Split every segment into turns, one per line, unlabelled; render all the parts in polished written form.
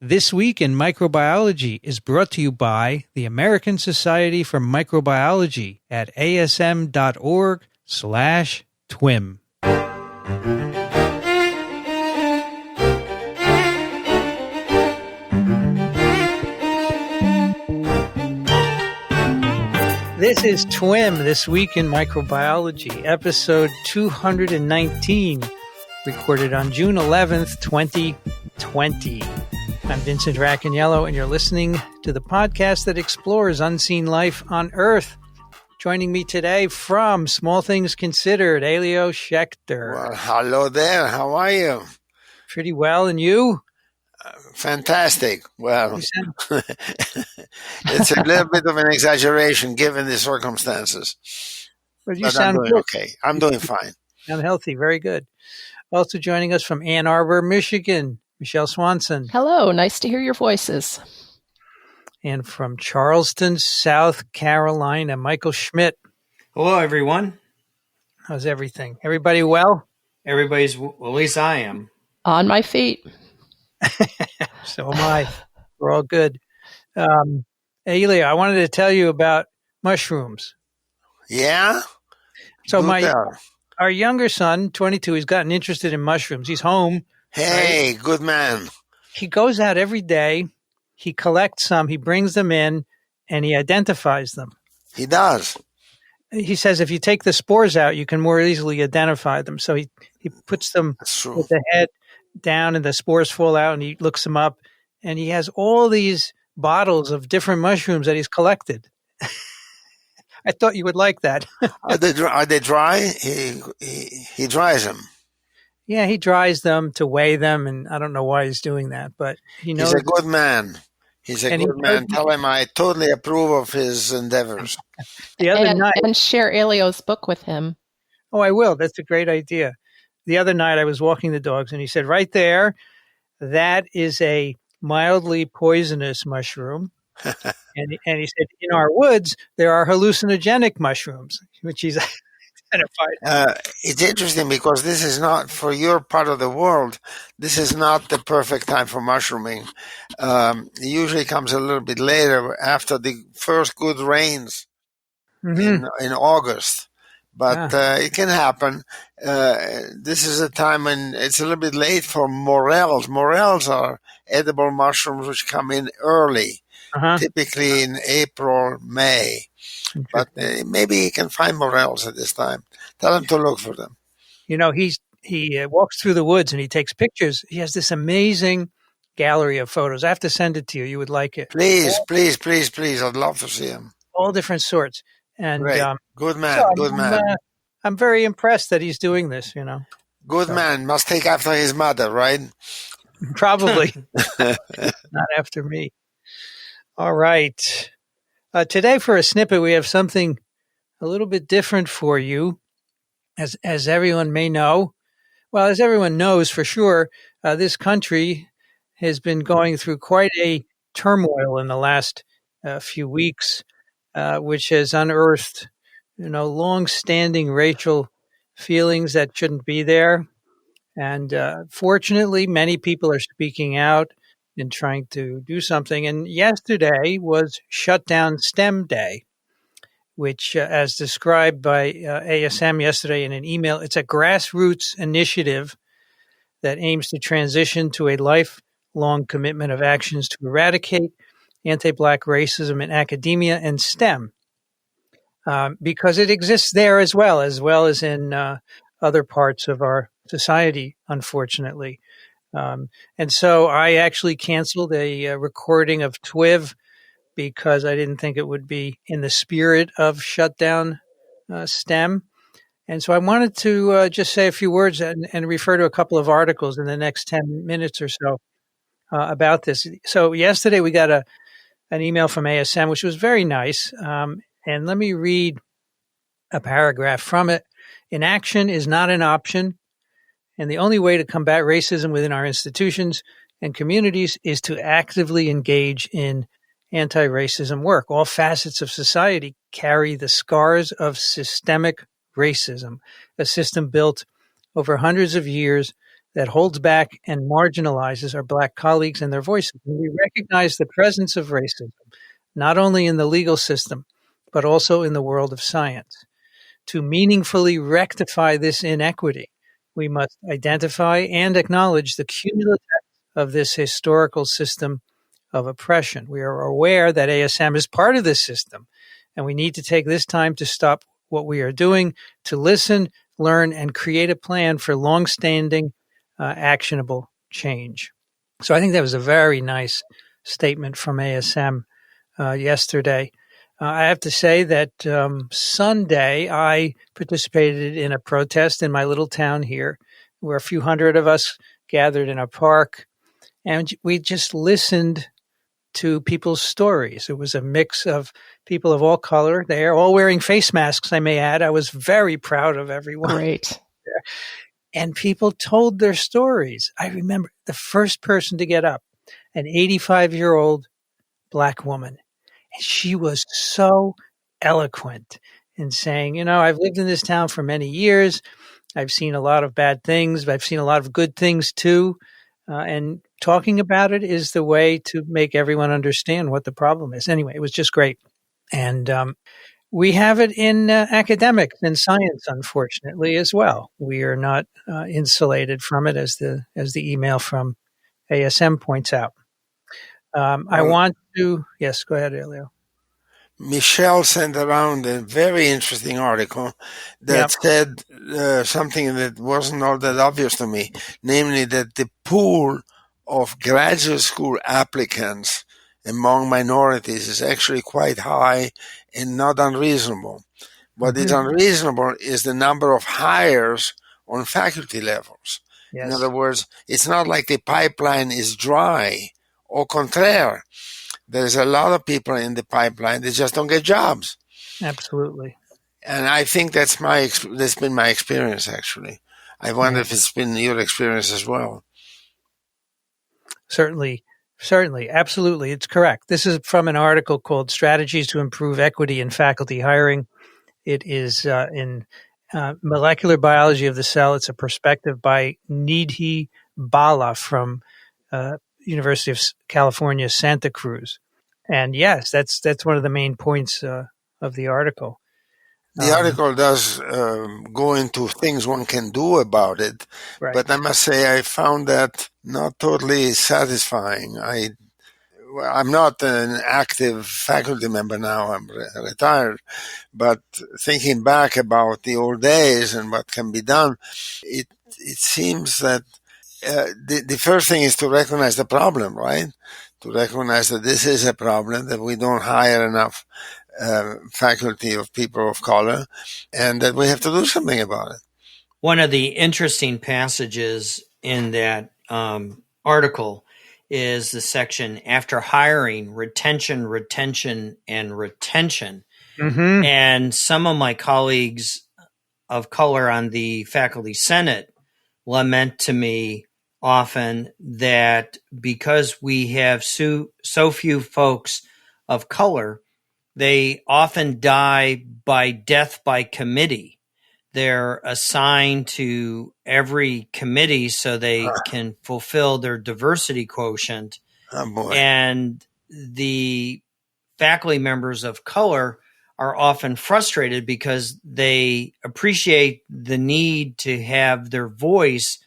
This Week in Microbiology is brought to you by the American Society for Microbiology at asm.org/TWiM. This is TWiM, This Week in Microbiology, episode 219, recorded on June 11th, 2020. I'm Vincent Racaniello, and you're listening to the podcast that explores unseen life on Earth. Joining me today from Small Things Considered, Elio Schaechter.
Well, hello there. How are you?
Pretty well, and you?
Fantastic. Well, it's a little bit of an exaggeration given the circumstances.
But you
but
sound
I'm doing okay. I'm doing fine.
Sound healthy. Very good. Also joining us from Ann Arbor, Michigan, Michele Swanson.
Hello, nice to hear your voices.
And from Charleston, South Carolina, Michael Schmidt.
Hello, everyone.
How's everything? Everybody well?
Everybody's, well, at least I am.
On my feet.
So am I. We're all good. Elio, I wanted to tell you about mushrooms.
Yeah?
So our younger son, 22, he's gotten interested in mushrooms. He's home.
Hey,
right?
Good man.
He goes out every day. He collects some. He brings them in, and he identifies them.
He does.
He says if you take the spores out, you can more easily identify them. So he puts them with the head down, and the spores fall out, and he looks them up. And he has all these bottles of different mushrooms that he's collected. I thought you would like that.
Are they dry? He dries them.
Yeah, he dries them to weigh them, and I don't know why he's doing that, but he knows.
He's a good man. He's a good man. Tell him I totally approve of his endeavors.
The other night,
and share Elio's book with him.
Oh, I will. That's a great idea. The other night I was walking the dogs, and he said, right there, that is a mildly poisonous mushroom. and he said, in our woods, there are hallucinogenic mushrooms, which he's identified.
It's interesting because this is not, for your part of the world, this is not the perfect time for mushrooming. It usually comes a little bit later after the first good rains in August. But it can happen. This is a time when it's a little bit late for morels. Morels are edible mushrooms which come in early, typically in April, May. But maybe he can find morels at this time. Tell him to look for them.
You know, he walks through the woods and he takes pictures. He has this amazing gallery of photos. I have to send it to you. You would like it.
Please. I'd love to see him.
All different sorts. And
good man,
so
good man.
I'm very impressed that he's doing this, you know.
Good man. Must take after his mother, right?
Probably. Not after me. All right. Today for a snippet, we have something a little bit different for you. As everyone may know, well, as everyone knows for sure, this country has been going through quite a turmoil in the last few weeks. Which has unearthed, long-standing racial feelings that shouldn't be there. And fortunately, many people are speaking out and trying to do something. And yesterday was Shutdown STEM Day, which, as described by ASM yesterday in an email, it's a grassroots initiative that aims to transition to a lifelong commitment of actions to eradicate anti-Black racism in academia and STEM, because it exists there as well as in other parts of our society, unfortunately. And so I actually canceled a recording of TWiM because I didn't think it would be in the spirit of Shutdown STEM. And so I wanted to just say a few words and refer to a couple of articles in the next 10 minutes or so about this. So yesterday we got an email from ASM, which was very nice. And let me read a paragraph from it. Inaction is not an option, and the only way to combat racism within our institutions and communities is to actively engage in anti-racism work. All facets of society carry the scars of systemic racism, a system built over hundreds of years that holds back and marginalizes our Black colleagues and their voices. And we recognize the presence of racism, not only in the legal system, but also in the world of science. To meaningfully rectify this inequity, we must identify and acknowledge the cumulative of this historical system of oppression. We are aware that ASM is part of this system, and we need to take this time to stop what we are doing, to listen, learn, and create a plan for longstanding, actionable change. So I think that was a very nice statement from ASM yesterday. I have to say that Sunday I participated in a protest in my little town here, where a few hundred of us gathered in a park, and we just listened to people's stories. It was a mix of people of all color. They are all wearing face masks, I may add. I was very proud of everyone.
Great.
And people told their stories. I remember the first person to get up, an 85-year-old Black woman. And she was so eloquent in saying, I've lived in this town for many years. I've seen a lot of bad things, but I've seen a lot of good things too. And talking about it is the way to make everyone understand what the problem is. Anyway, it was just great. And we have it in academics and science, unfortunately, as well. We are not insulated from it, as the email from ASM points out. I want to, yes, go ahead, Elio.
Michele sent around a very interesting article that said something that wasn't all that obvious to me, namely that the pool of graduate school applicants among minorities is actually quite high and not unreasonable. What is unreasonable is the number of hires on faculty levels. Yes. In other words, it's not like the pipeline is dry. Au contraire, there's a lot of people in the pipeline that just don't get jobs.
Absolutely. And
I think that's been my experience, actually. I wonder if it's been your experience as well.
Certainly. Absolutely. It's correct. This is from an article called Strategies to Improve Equity in Faculty Hiring. It is in Molecular Biology of the Cell. It's a perspective by Nidhi Bala from University of California, Santa Cruz. And yes, that's one of the main points of the article.
The article does go into things one can do about it, right. But I must say I found that not totally satisfying. I'm not an active faculty member now, I'm retired, but thinking back about the old days and what can be done, it seems that the first thing is to recognize the problem, right? To recognize that this is a problem, that we don't hire enough faculty of people of color, and that we have to do something about it.
One of the interesting passages in that article is the section after hiring, retention, and retention. Mm-hmm. And some of my colleagues of color on the faculty senate lament to me often that because we have so few folks of color, they often die by death by committee. They're assigned to every committee so they can fulfill their diversity quotient.
Oh boy.
And the faculty members of color are often frustrated because they appreciate the need to have their voice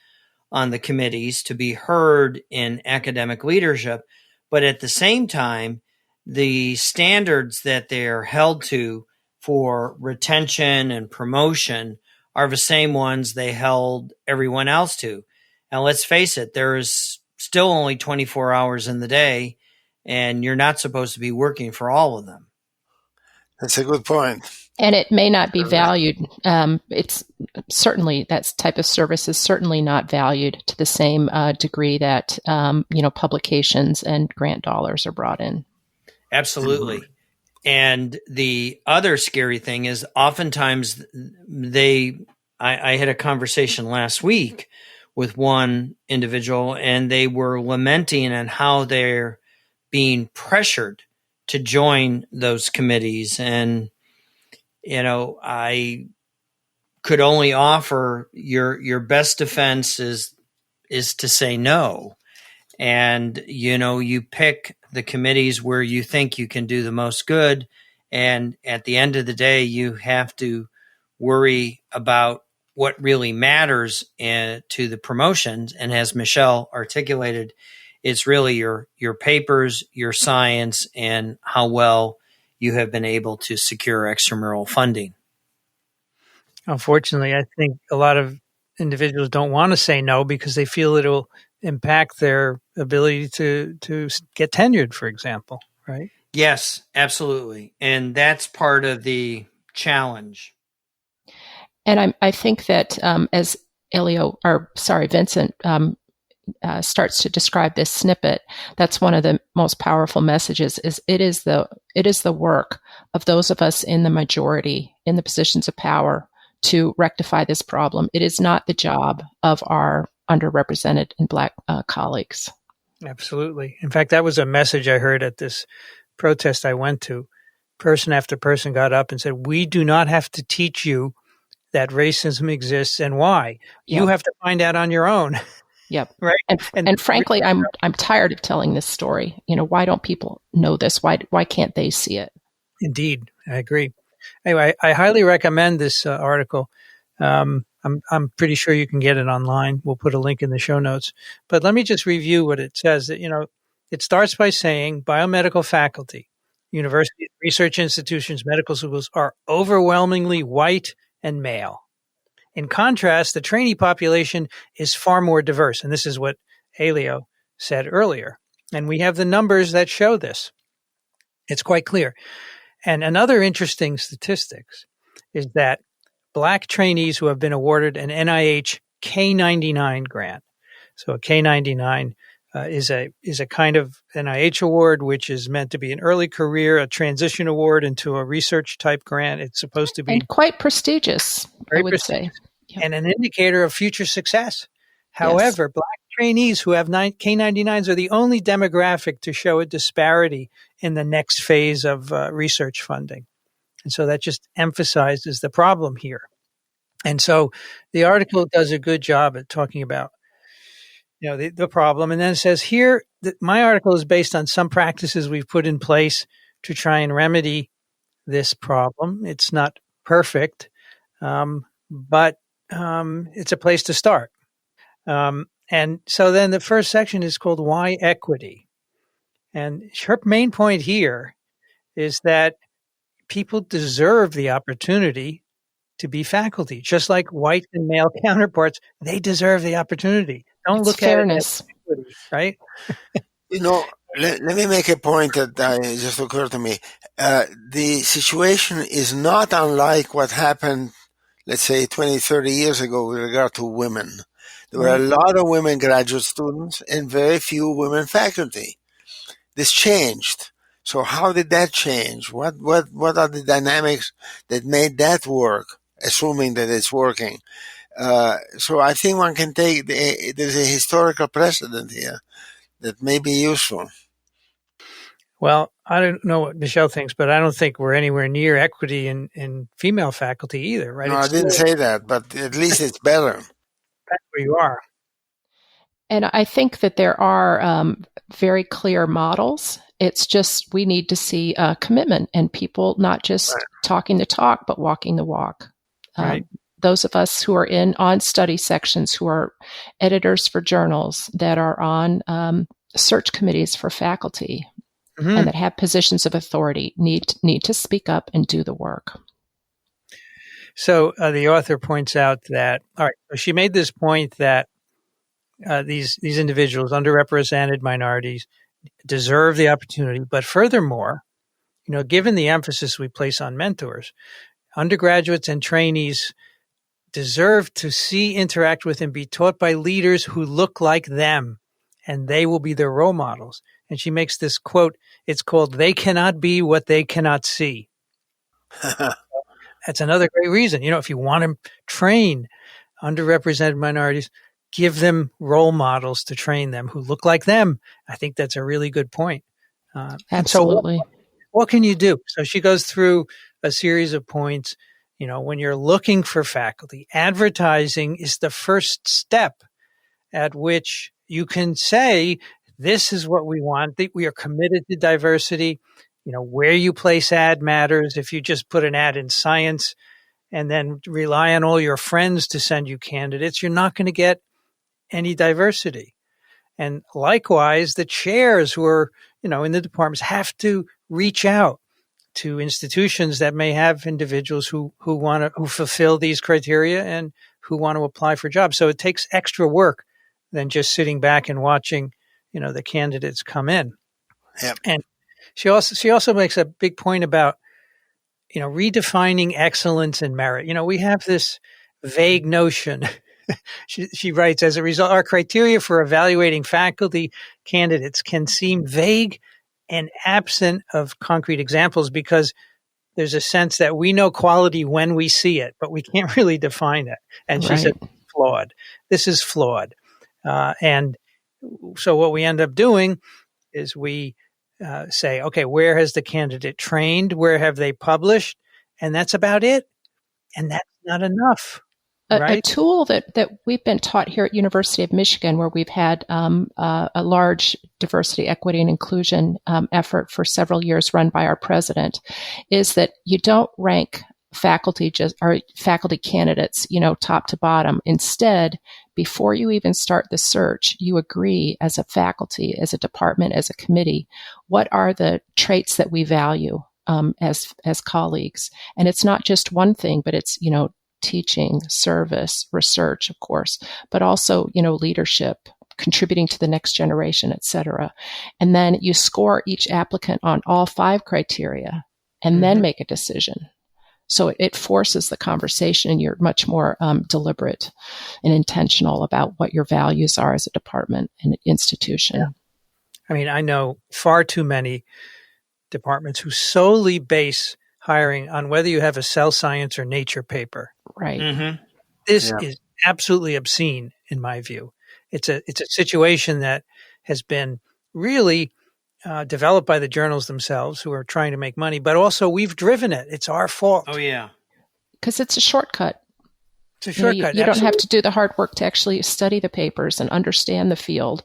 on the committees to be heard in academic leadership. But at the same time, the standards that they're held to for retention and promotion are the same ones they held everyone else to. And let's face it, there is still only 24 hours in the day, and you're not supposed to be working for all of them.
That's a good point.
And it may not be valued. It's certainly, that type of service is certainly not valued to the same degree that, publications and grant dollars are brought in.
Absolutely. Mm-hmm. And the other scary thing is oftentimes I had a conversation last week with one individual, and they were lamenting on how they're being pressured to join those committees. And, I could only offer your best defense is is to say no. And, you pick the committees where you think you can do the most good. And at the end of the day, you have to worry about what really matters to the promotions. And as Michele articulated, it's really your papers, your science, and how well you have been able to secure extramural funding.
Unfortunately, I think a lot of individuals don't want to say no because they feel it'll impact their ability to get tenured, for example, right?
Yes, absolutely. And that's part of the challenge.
And I think that as Vincent starts to describe this snippet, that's one of the most powerful messages. It is the work of those of us in the majority, in the positions of power, to rectify this problem. It is not the job of our underrepresented and Black colleagues. Absolutely.
In fact, that was a message I heard at this protest I went to. Person after person got up and said, "We do not have to teach you that racism exists and why. Yep. You have to find out on your own."
Yep.
Right.
And frankly, I'm tired of telling this story. Why don't people know this? Why can't they see it?
Indeed, I agree. Anyway, I highly recommend this article. I'm pretty sure you can get it online. We'll put a link in the show notes. But let me just review what it says. It starts by saying biomedical faculty, universities, research institutions, medical schools are overwhelmingly white and male. In contrast, the trainee population is far more diverse. And this is what Elio said earlier. And we have the numbers that show this. It's quite clear. And another interesting statistics is that Black trainees who have been awarded an NIH K-99 grant. So a K-99 is a kind of NIH award, which is meant to be an early career, a transition award into a research type grant. It's supposed to be
and quite prestigious, I would say.
Yep. And an indicator of future success. However, yes. Black trainees who have K-99s are the only demographic to show a disparity in the next phase of research funding. And so that just emphasizes the problem here. And so the article does a good job at talking about the problem. And then it says here that my article is based on some practices we've put in place to try and remedy this problem. It's not perfect, but it's a place to start. And so then the first section is called Why Equity? And her main point here is that people deserve the opportunity to be faculty, just like white and male counterparts. They deserve the opportunity. Don't look
fairness.
At it as equity, right?
Let me make a point that just occurred to me. The situation is not unlike what happened, let's say, 20, 30 years ago with regard to women. There were a lot of women graduate students and very few women faculty. This changed. So how did that change? What are the dynamics that made that work, assuming that it's working? So I think one can take, there's a historical precedent here that may be useful.
Well, I don't know what Michele thinks, but I don't think we're anywhere near equity in female faculty either, right?
No, I didn't say that, but at least it's better.
That's where you are.
And I think that there are very clear models. It's just we need to see commitment and people not just talking the talk, but walking the walk.
Right.
Those of us who are on study sections, who are editors for journals, that are on search committees for faculty, and that have positions of authority need to speak up and do the work.
So the author points out that, all right, she made this point that these individuals, underrepresented minorities, deserve the opportunity. But furthermore, given the emphasis we place on mentors, undergraduates and trainees deserve to see, interact with, and be taught by leaders who look like them, and they will be their role models. And she makes this quote, it's called, "They cannot be what they cannot see." That's another great reason. If you want to train underrepresented minorities, give them role models to train them who look like them. I think that's a really good point.
Absolutely.
So what can you do? So she goes through a series of points. When you're looking for faculty, advertising is the first step. at which you can say, this is what we want. We are committed to diversity. Where you place ad matters. If you just put an ad in Science and then rely on all your friends to send you candidates, you're not going to get any diversity. And likewise, the chairs who are, in the departments have to reach out to institutions that may have individuals who fulfill these criteria and who want to apply for jobs. So it takes extra work than just sitting back and watching, the candidates come in.
Yep.
And she also makes a big point about, redefining excellence and merit. We have this vague notion. She writes, as a result, our criteria for evaluating faculty candidates can seem vague and absent of concrete examples because there's a sense that we know quality when we see it, but we can't really define it. And she said, flawed. This is flawed. And so what we end up doing is we say, okay, where has the candidate trained? Where have they published? And that's about it. And that's not enough.
A tool that we've been taught here at University of Michigan, where we've had a large diversity, equity, and inclusion effort for several years run by our president, is that you don't rank faculty candidates, top to bottom. Instead, before you even start the search, you agree as a faculty, as a department, as a committee, what are the traits that we value as colleagues. And it's not just one thing, but it's, teaching, service, research, of course, but also, leadership, contributing to the next generation, et cetera. And then you score each applicant on all 5 criteria and then make a decision. So it forces the conversation, and you're much more deliberate and intentional about what your values are as a department and institution.
Yeah. I mean, I know far too many departments who solely base hiring on whether you have a cell science or nature paper.
Right.
Mm-hmm.
This is absolutely obscene, in my view. It's a situation that has been really developed by the journals themselves, who are trying to make money, but also we've driven it. It's our fault.
Oh, yeah.
Because it's a shortcut.
It's a shortcut.
You don't have to do the hard work to actually study the papers and understand the field.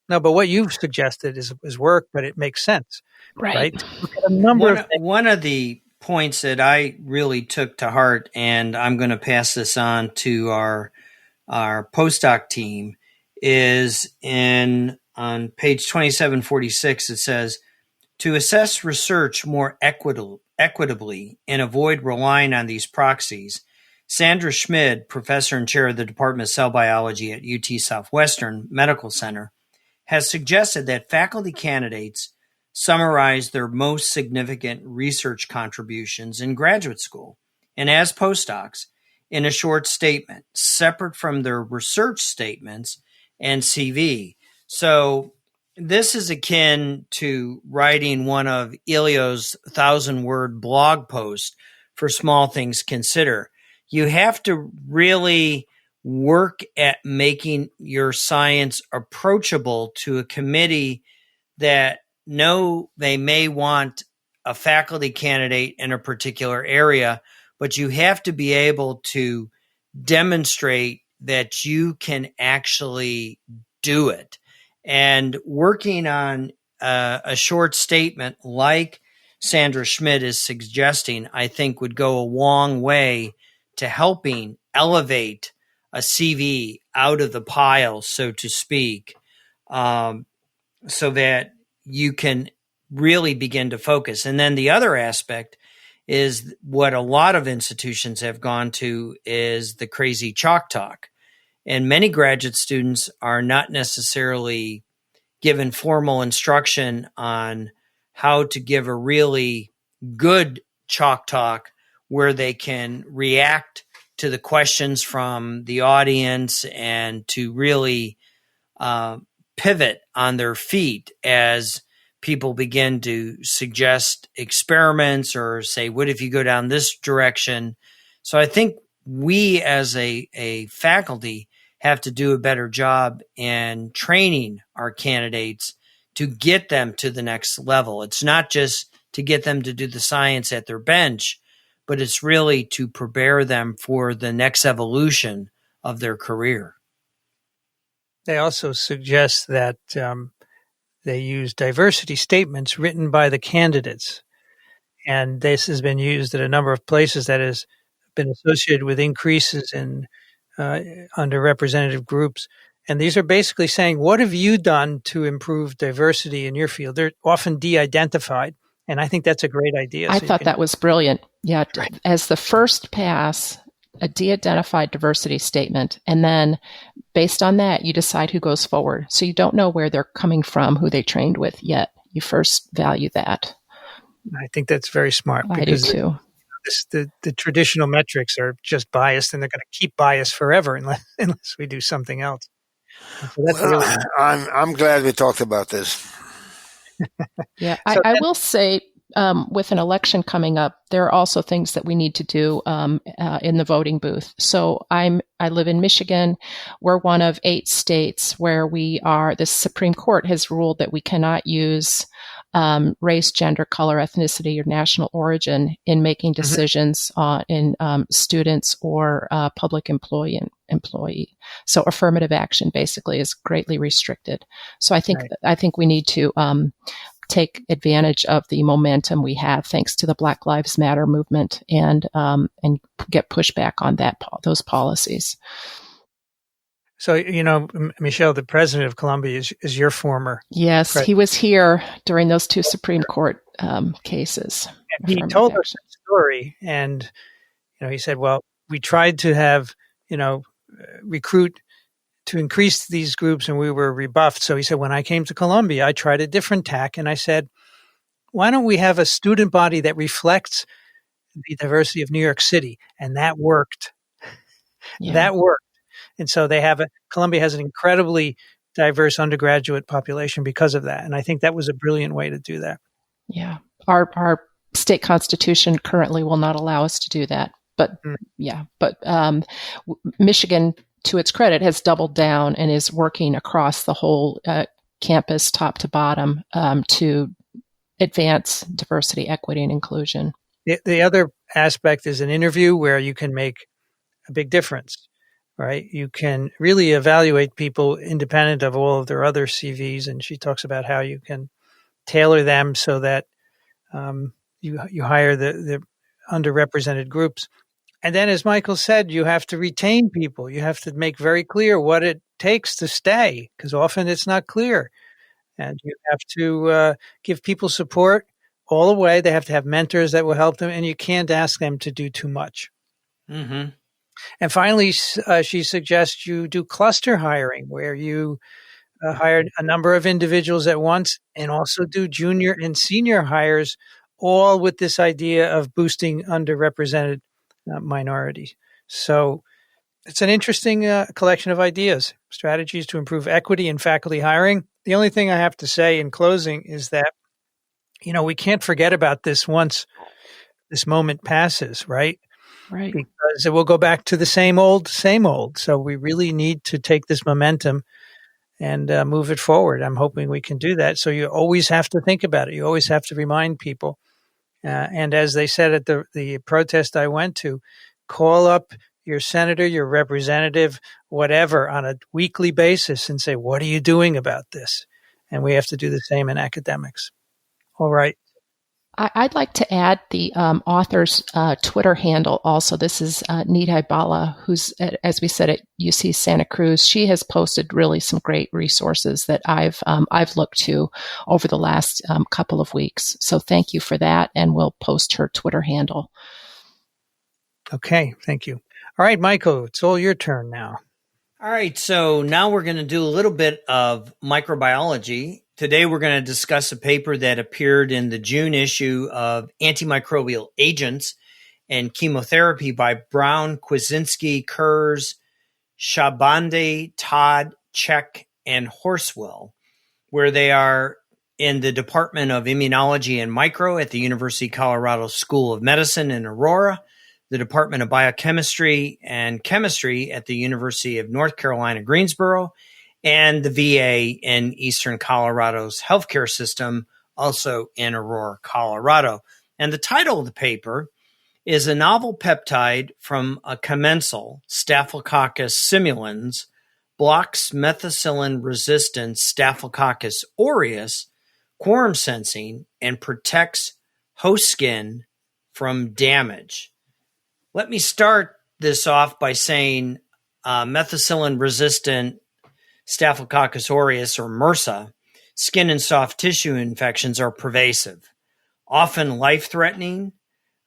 No, but what you've suggested is work, but it makes sense. Right?
Look
at a number of
one of the points that I really took to heart, and I'm going to pass this on to our postdoc team, is on page 2746. It says, to assess research more equitably and avoid relying on these proxies, Sandra Schmidt, professor and chair of the Department of Cell Biology at UT Southwestern Medical Center, has suggested that faculty candidates summarize their most significant research contributions in graduate school and as postdocs in a short statement, separate from their research statements and CV. So this is akin to writing one of Elio's 1,000-word blog posts for Small Things Consider. You have to really work at making your science approachable to a committee that know they may want a faculty candidate in a particular area, but you have to be able to demonstrate that you can actually do it. And working on a short statement like Sandra Schmidt is suggesting, I think would go a long way to helping elevate a CV out of the pile, so to speak, so that you can really begin to focus. And then the other aspect is what a lot of institutions have gone to is the crazy chalk talk. And many graduate students are not necessarily given formal instruction on how to give a really good chalk talk where they can react to the questions from the audience and to really pivot on their feet as people begin to suggest experiments or say, what if you go down this direction? So I think we as a faculty have to do a better job in training our candidates to get them to the next level. It's not just to get them to do the science at their bench, but it's really to prepare them for the next evolution of their career.
They also suggest that they use diversity statements written by the candidates. And this has been used at a number of places that has been associated with increases in underrepresented groups. And these are basically saying, what have you done to improve diversity in your field? They're often de-identified. And I think that's a great idea.
I thought that was brilliant. Yeah. Right. As the first pass, a de-identified diversity statement. And then based on that, you decide who goes forward. So you don't know where they're coming from, who they trained with yet. You first value that.
I think that's very smart.
I do too.
The traditional metrics are just biased, and they're going to keep biased forever unless we do something else. So that's really. I'm glad we talked about this.
Yeah, I will say, with an election coming up, there are also things that we need to do in the voting booth. So I live in Michigan. We're one of 8 states where the Supreme Court has ruled that we cannot use race, gender, color, ethnicity, or national origin in making decisions in students or public employee. So affirmative action basically is greatly restricted. So I think we need to take advantage of the momentum we have thanks to the Black Lives Matter movement and get pushback on those policies.
So, Michele, the president of Colombia is your former.
Yes, president. He was here during those 2 Supreme Court cases.
And he told us that story, and he said, "Well, we tried to have recruit to increase these groups, and we were rebuffed." So he said, "When I came to Colombia, I tried a different tack, and I said, why don't we have a student body that reflects the diversity of New York City?" And that worked. Yeah. That worked. And so Columbia has an incredibly diverse undergraduate population because of that. And I think that was a brilliant way to do that.
Yeah. Our state constitution currently will not allow us to do that. But Michigan, to its credit, has doubled down and is working across the whole campus, top to bottom, to advance diversity, equity, and inclusion.
The other aspect is an interview where you can make a big difference. Right. You can really evaluate people independent of all of their other CVs. And she talks about how you can tailor them so that you hire the underrepresented groups. And then, as Michael said, you have to retain people. You have to make very clear what it takes to stay, because often it's not clear. And you have to give people support all the way. They have to have mentors that will help them. And you can't ask them to do too much. Mm-hmm. And finally, she suggests you do cluster hiring, where you hire a number of individuals at once and also do junior and senior hires, all with this idea of boosting underrepresented minorities. So it's an interesting collection of ideas, strategies to improve equity in faculty hiring. The only thing I have to say in closing is that, we can't forget about this once this moment passes, right?
Right.
Because it will go back to the same old. So we really need to take this momentum and move it forward. I'm hoping we can do that. So you always have to think about it. You always have to remind people. And as they said at the protest I went to, call up your senator, your representative, whatever, on a weekly basis and say, what are you doing about this? And we have to do the same in academics. All right.
I'd like to add the author's Twitter handle also. This is Nidhi Bala, who's, as we said, at UC Santa Cruz. She has posted really some great resources that I've looked to over the last couple of weeks. So thank you for that, and we'll post her Twitter handle.
Okay, thank you. All right, Michael, it's all your turn now.
All right, so now we're going to do a little bit of microbiology. Today, we're going to discuss a paper that appeared in the June issue of Antimicrobial Agents and Chemotherapy by Brown, Kwasinski, Kurz, Shabande, Todd, Check, and Horswell, where they are in the Department of Immunology and Micro at the University of Colorado School of Medicine in Aurora, the Department of Biochemistry and Chemistry at the University of North Carolina, Greensboro, and the VA in Eastern Colorado's healthcare system, also in Aurora, Colorado. And the title of the paper is a novel peptide from a commensal, Staphylococcus simulans, blocks methicillin-resistant Staphylococcus aureus quorum sensing and protects host skin from damage. Let me start this off by saying methicillin-resistant Staphylococcus aureus, or MRSA, skin and soft tissue infections are pervasive, often life-threatening,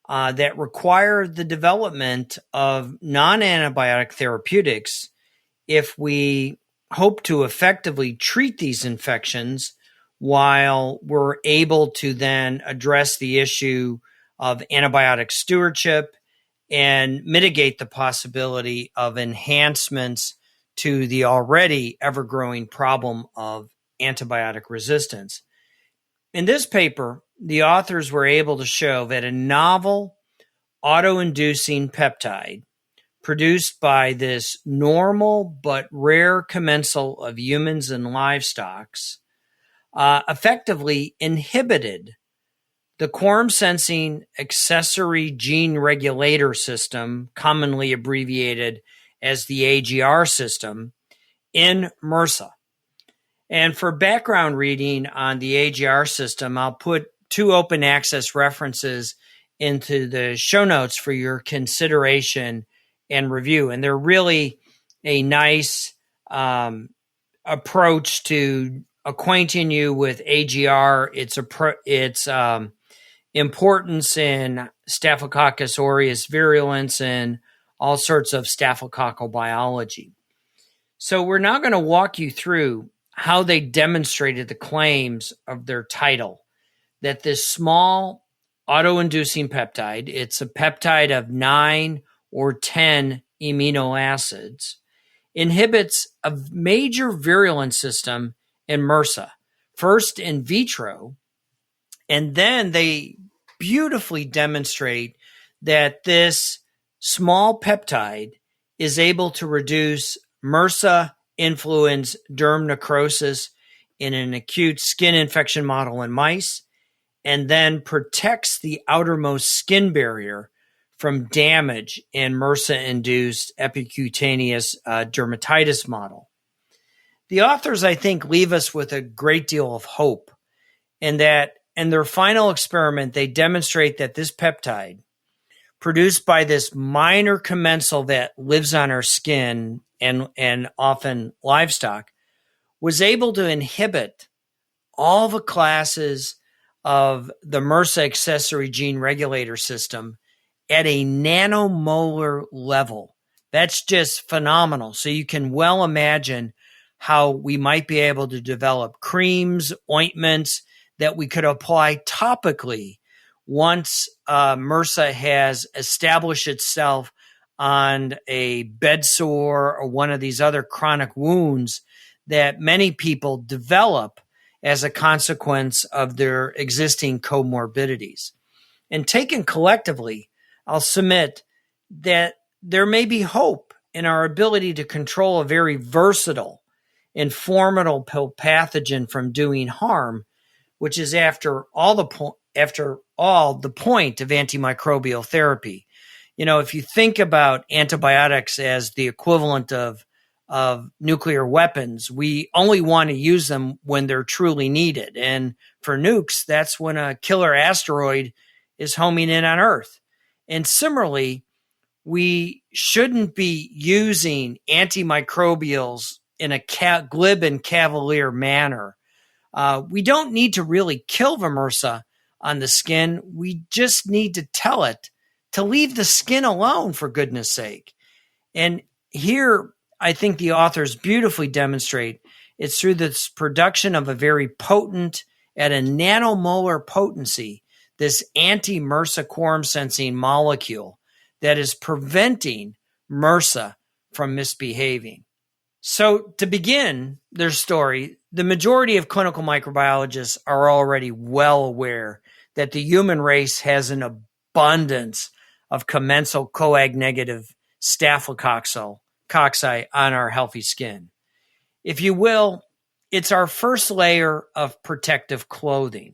that require the development of non-antibiotic therapeutics if we hope to effectively treat these infections while we're able to then address the issue of antibiotic stewardship and mitigate the possibility of enhancements to the already ever-growing problem of antibiotic resistance. In this paper, the authors were able to show that a novel auto-inducing peptide produced by this normal but rare commensal of humans and livestock effectively inhibited the quorum-sensing accessory gene regulator system, commonly abbreviated as the AGR system, in MRSA. And for background reading on the AGR system, I'll put 2 open access references into the show notes for your consideration and review. And they're really a nice approach to acquainting you with AGR, its importance in Staphylococcus aureus virulence and all sorts of staphylococcal biology. So we're now going to walk you through how they demonstrated the claims of their title, that this small auto-inducing peptide, it's a peptide of 9 or 10 amino acids, inhibits a major virulence system in MRSA, first in vitro, and then they beautifully demonstrate that this small peptide is able to reduce MRSA-influenced derm necrosis in an acute skin infection model in mice, and then protects the outermost skin barrier from damage in MRSA-induced epicutaneous dermatitis model. The authors, I think, leave us with a great deal of hope in that in their final experiment, they demonstrate that this peptide, produced by this minor commensal that lives on our skin and often livestock, was able to inhibit all the classes of the MRSA accessory gene regulator system at a nanomolar level. That's just phenomenal. So you can well imagine how we might be able to develop creams, ointments that we could apply topically once MRSA has established itself on a bed sore or one of these other chronic wounds that many people develop as a consequence of their existing comorbidities. And taken collectively, I'll submit that there may be hope in our ability to control a very versatile and formidable pathogen from doing harm, which is after all the point of antimicrobial therapy. You know, if you think about antibiotics as the equivalent of nuclear weapons, we only want to use them when they're truly needed. And for nukes, that's when a killer asteroid is homing in on Earth. And similarly, we shouldn't be using antimicrobials in a glib and cavalier manner. We don't need to really kill the MRSA on the skin. We just need to tell it to leave the skin alone, for goodness sake. And here, I think the authors beautifully demonstrate it's through this production of a very potent, at a nanomolar potency, this anti-MRSA quorum sensing molecule that is preventing MRSA from misbehaving. So to begin their story, the majority of clinical microbiologists are already well aware that the human race has an abundance of commensal coag-negative staphylococci on our healthy skin. If you will, it's our first layer of protective clothing.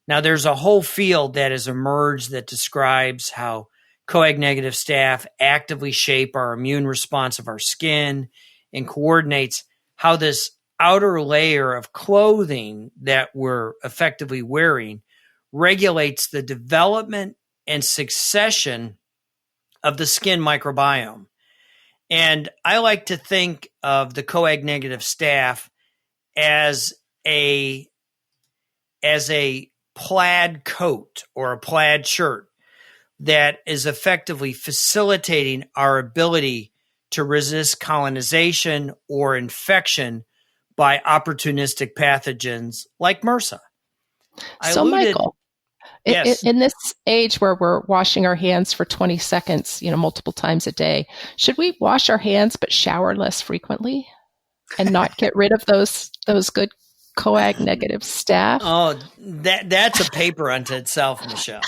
Now, there's a whole field that has emerged that describes how coag-negative staph actively shape our immune response of our skin and coordinates how this outer layer of clothing that we're effectively wearing regulates the development and succession of the skin microbiome. And I like to think of the coag-negative staph as a plaid coat or a plaid shirt that is effectively facilitating our ability to resist colonization or infection by opportunistic pathogens like MRSA.
Michael,
yes.
In this age where we're washing our hands for 20 seconds, multiple times a day, should we wash our hands but shower less frequently and not get rid of those good coag-negative staph?
Oh, that's a paper unto itself, Michele.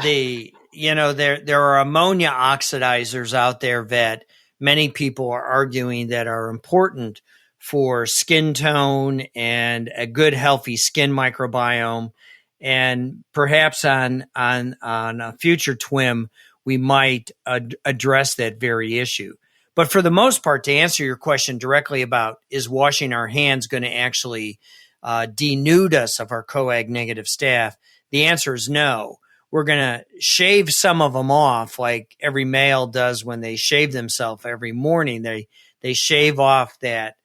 There are ammonia oxidizers out there that many people are arguing that are important for skin tone and a good, healthy skin microbiome. And perhaps on a future TWiM, we might address that very issue. But for the most part, to answer your question directly about is washing our hands going to actually denude us of our coag-negative staph, the answer is no. We're going to shave some of them off like every male does when they shave themselves every morning. They shave off that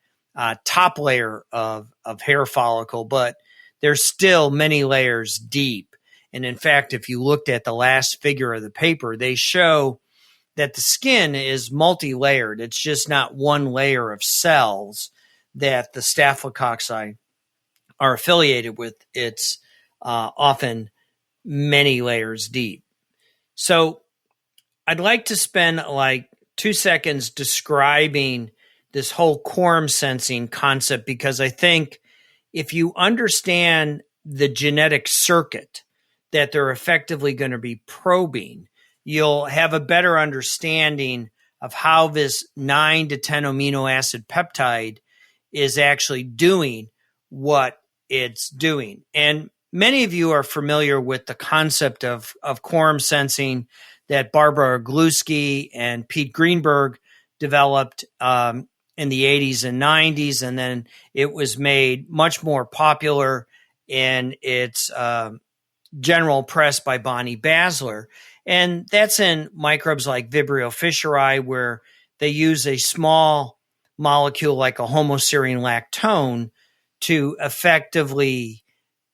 top layer of hair follicle, but there's still many layers deep. And in fact, if you looked at the last figure of the paper, they show that the skin is multi-layered. It's just not one layer of cells that the staphylococci are affiliated with. It's often many layers deep. So I'd like to spend like 2 seconds describing this whole quorum sensing concept, because I think if you understand the genetic circuit that they're effectively going to be probing, you'll have a better understanding of how this 9 to 10 amino acid peptide is actually doing what it's doing. And many of you are familiar with the concept of quorum sensing that Barbara Glusky and Pete Greenberg developed in the 80s and 90s, and then it was made much more popular in its general press by Bonnie Basler. And that's in microbes like Vibrio fischeri, where they use a small molecule like a homoserine lactone to effectively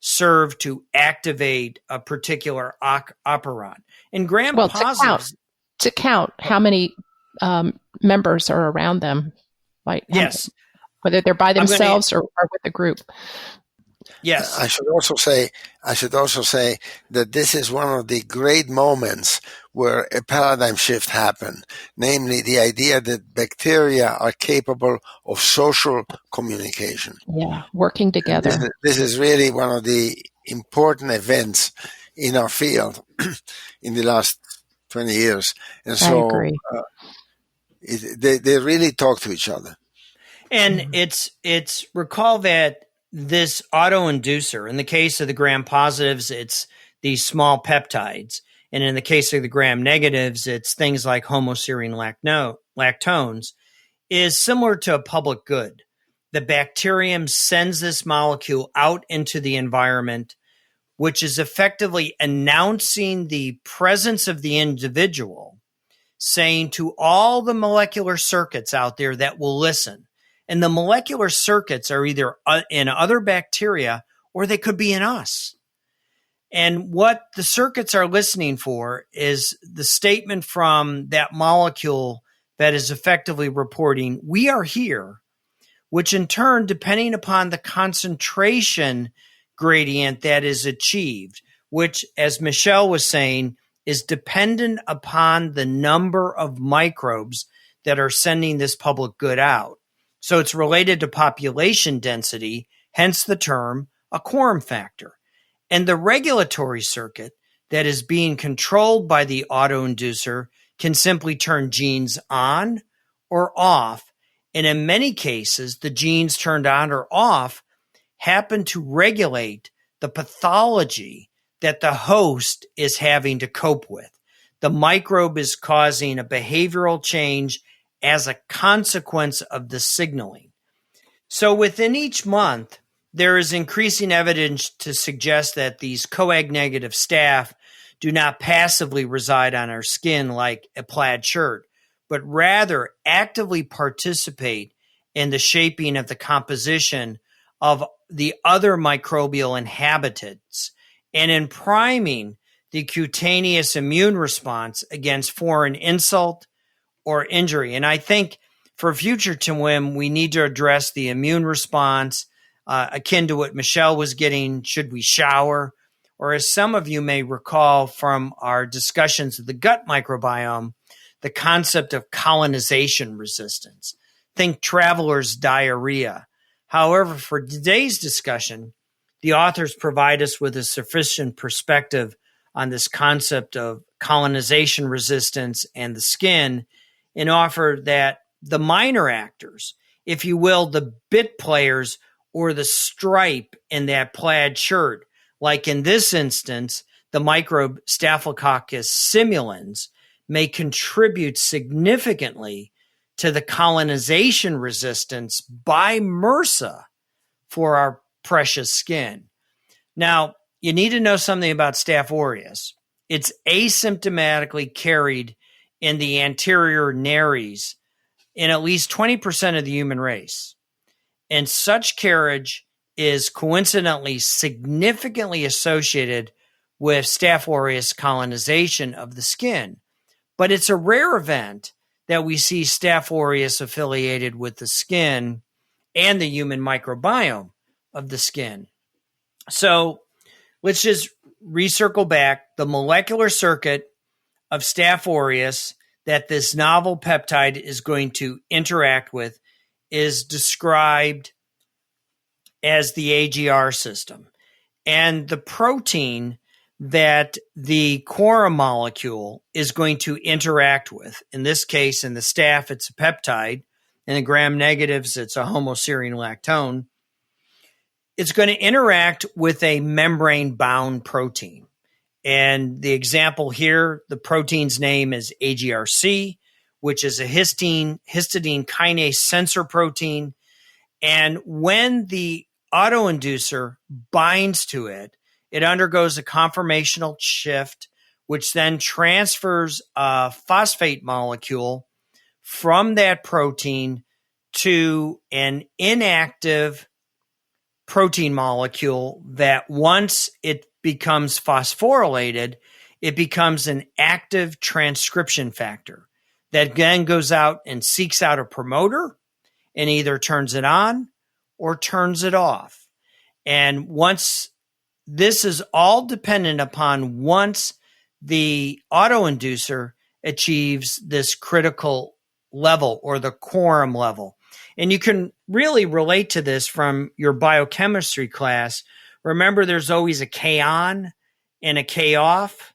serve to activate a particular operon. And gram-positives...
to count how many members are around them.
Yes.
Whether they're by themselves or with a group.
Yes. I should also say that this is one of the great moments where a paradigm shift happened, namely the idea that bacteria are capable of social communication.
Yeah, working together.
This is really one of the important events in our field in the last 20 years. And so
I agree.
They really talk to each other.
And it's recall that this autoinducer, in the case of the gram-positives, it's these small peptides. And in the case of the gram-negatives, it's things like homoserine lactones, is similar to a public good. The bacterium sends this molecule out into the environment, which is effectively announcing the presence of the individual, saying to all the molecular circuits out there that will listen. And the molecular circuits are either in other bacteria or they could be in us. And what the circuits are listening for is the statement from that molecule that is effectively reporting, we are here, which in turn, depending upon the concentration gradient that is achieved, which, as Michele was saying, is dependent upon the number of microbes that are sending this public good out. So it's related to population density, hence the term a quorum factor. And the regulatory circuit that is being controlled by the autoinducer can simply turn genes on or off. And in many cases, the genes turned on or off happen to regulate the pathology that the host is having to cope with. The microbe is causing a behavioral change as a consequence of the signaling. So within each month, there is increasing evidence to suggest that these coag-negative staph do not passively reside on our skin like a plaid shirt, but rather actively participate in the shaping of the composition of the other microbial inhabitants and in priming the cutaneous immune response against foreign insult or injury. And I think for future TWiM, we need to address the immune response, akin to what Michele was getting, should we shower? Or as some of you may recall from our discussions of the gut microbiome, the concept of colonization resistance. Think traveler's diarrhea. However, for today's discussion, the authors provide us with a sufficient perspective on this concept of colonization resistance and the skin, and offer that the minor actors, if you will, the bit players or the stripe in that plaid shirt, like in this instance, the microbe Staphylococcus simulans, may contribute significantly to the colonization resistance by MRSA for our precious skin. Now, you need to know something about Staph aureus. It's asymptomatically carried in the anterior nares in at least 20% of the human race. And such carriage is coincidentally significantly associated with Staph aureus colonization of the skin. But it's a rare event that we see Staph aureus affiliated with the skin and the human microbiome of the skin. So let's just recircle back. The molecular circuit of Staph aureus that this novel peptide is going to interact with is described as the AGR system. And the protein that the quorum molecule is going to interact with, in this case, in the staph, it's a peptide. In the gram-negatives, it's a homoserine lactone. It's going to interact with a membrane-bound protein. And the example here, the protein's name is AGRC, which is a histidine kinase sensor protein. And when the autoinducer binds to it, it undergoes a conformational shift, which then transfers a phosphate molecule from that protein to an inactive protein molecule that once it becomes phosphorylated, it becomes an active transcription factor that then goes out and seeks out a promoter and either turns it on or turns it off. And once this is all dependent upon once the autoinducer achieves this critical level or the quorum level. And you can really relate to this from your biochemistry class. Remember, there's always a K on and a K off.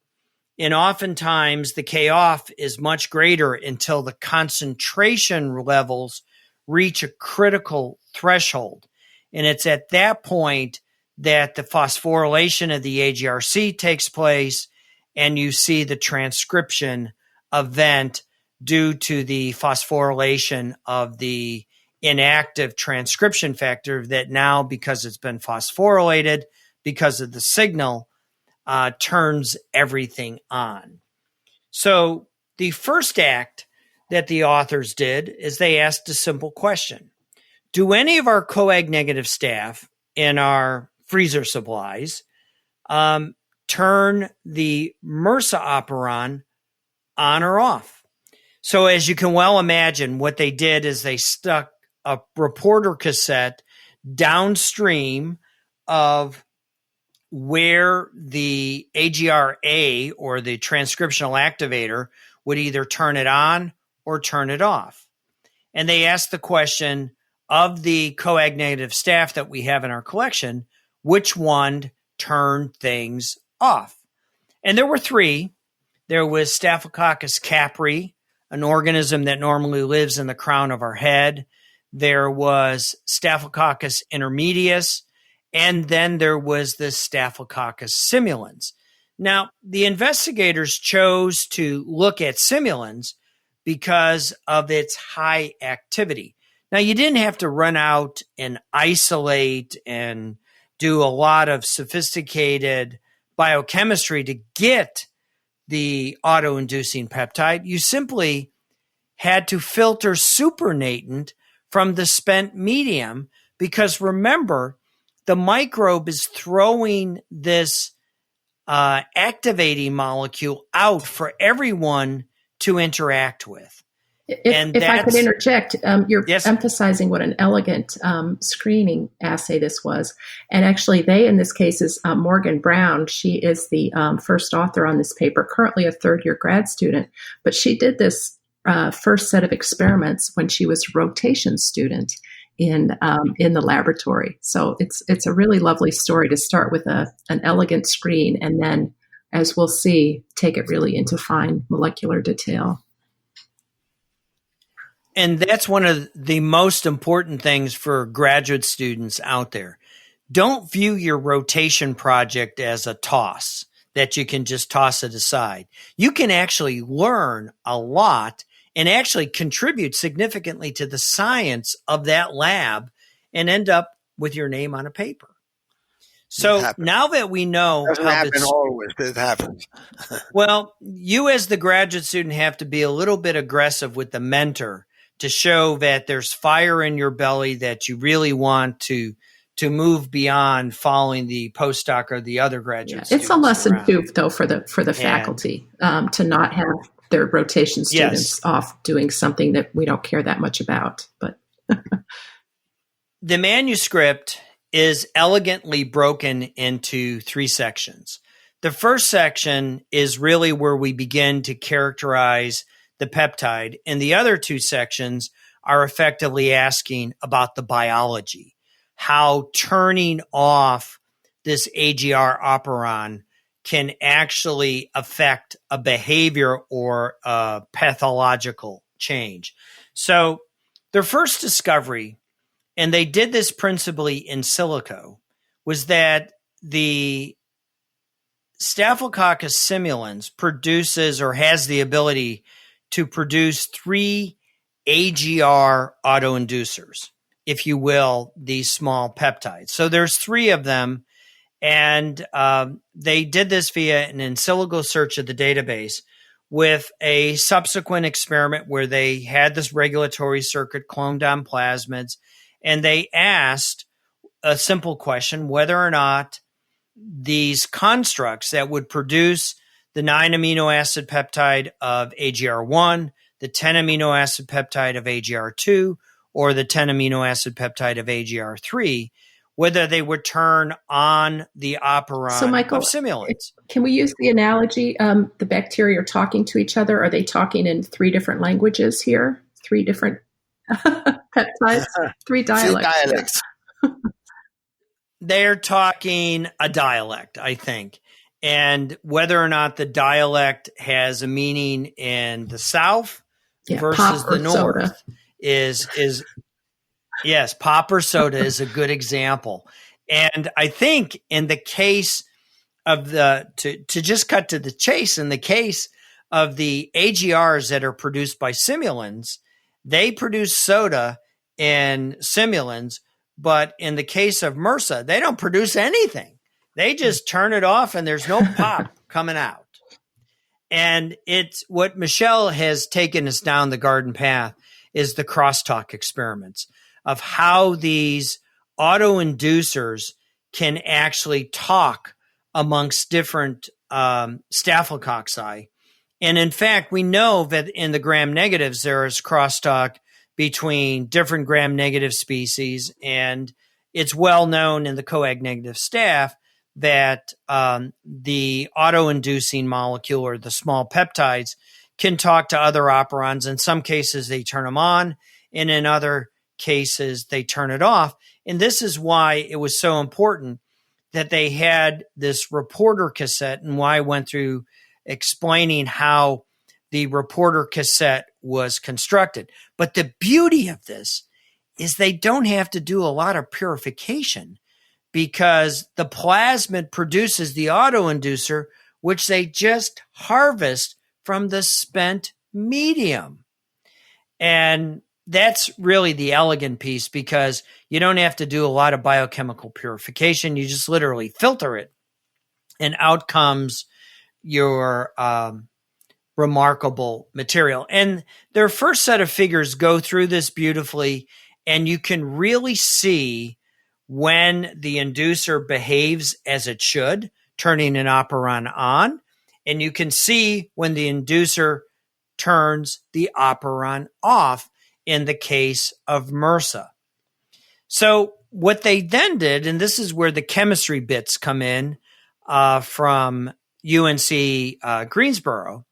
And oftentimes the K off is much greater until the concentration levels reach a critical threshold. And it's at that point that the phosphorylation of the AGRC takes place and you see the transcription event due to the phosphorylation of the inactive transcription factor that now, because it's been phosphorylated, because of the signal, turns everything on. So the first act that the authors did is they asked a simple question. Do any of our coag-negative staph in our freezer supplies turn the MRSA operon on or off? So as you can well imagine, what they did is they stuck a reporter cassette downstream of where the AGRA or the transcriptional activator would either turn it on or turn it off. And they asked the question of the coag-negative staph that we have in our collection, which one turned things off? And there were three. There was Staphylococcus capri, an organism that normally lives in the crown of our head. There was Staphylococcus intermedius, and then there was the Staphylococcus simulans. Now, the investigators chose to look at simulans because of its high activity. Now, you didn't have to run out and isolate and do a lot of sophisticated biochemistry to get the auto-inducing peptide. You simply had to filter supernatant from the spent medium, because remember, the microbe is throwing this activating molecule out for everyone to interact with.
If I could interject, you're emphasizing what an elegant screening assay this was. And actually, they, in this case, is Morgan Brown. She is the first author on this paper, currently a third-year grad student. But she did this first set of experiments when she was a rotation student in the laboratory. So it's a really lovely story to start with an elegant screen, and then, as we'll see, take it really into fine molecular detail.
And that's one of the most important things for graduate students out there. Don't view your rotation project as a toss that you can just toss it aside. You can actually learn a lot and actually contribute significantly to the science of that lab and end up with your name on a paper. So now that we know
it doesn't happen always, it happens.
Well, you as the graduate student have to be a little bit aggressive with the mentor to show that there's fire in your belly, that you really want to move beyond following the postdoc or the other graduate students.
It's a lesson too, though, for the faculty to not have their rotation students off doing something that we don't care that much about. But
the manuscript is elegantly broken into 3 sections. The first section is really where we begin to characterize the peptide, and the other 2 sections are effectively asking about the biology, how turning off this AGR operon can actually affect a behavior or a pathological change. So their first discovery, and they did this principally in silico, was that the Staphylococcus simulans produces or has the ability to produce 3 AGR autoinducers, if you will, these small peptides. So there's 3 of them, and they did this via an in silico search of the database with a subsequent experiment where they had this regulatory circuit cloned on plasmids, and they asked a simple question, whether or not these constructs that would produce the 9 amino acid peptide of AGR1, the 10 amino acid peptide of AGR2, or the 10 amino acid peptide of AGR3, whether they would turn on the operon of simulants.
Can we use the analogy, the bacteria are talking to each other? Are they talking in 3 different languages here? 3 different peptides? 3 dialects.
They're talking a dialect, I think. And whether or not the dialect has a meaning in the South versus the North soda is yes, pop or soda is a good example. And I think in the case of to just cut to the chase, in the case of the AGRs that are produced by simulans, they produce soda in simulans, but in the case of MRSA, they don't produce anything. They just turn it off and there's no pop coming out. And it's what Michele has taken us down the garden path is the crosstalk experiments of how these autoinducers can actually talk amongst different staphylococci. And in fact, we know that in the gram-negatives, there is crosstalk between different gram-negative species. And it's well known in the coag-negative staph that the auto-inducing molecule or the small peptides can talk to other operons. In some cases, they turn them on, and in other cases, they turn it off. And this is why it was so important that they had this reporter cassette, and why I went through explaining how the reporter cassette was constructed. But the beauty of this is they don't have to do a lot of purification, because the plasmid produces the autoinducer, which they just harvest from the spent medium. And that's really the elegant piece, because you don't have to do a lot of biochemical purification. You just literally filter it, and out comes your remarkable material. And their first set of figures go through this beautifully, and you can really see when the inducer behaves as it should, turning an operon on, and you can see when the inducer turns the operon off in the case of MRSA. So what they then did, and this is where the chemistry bits come in from UNC Greensboro,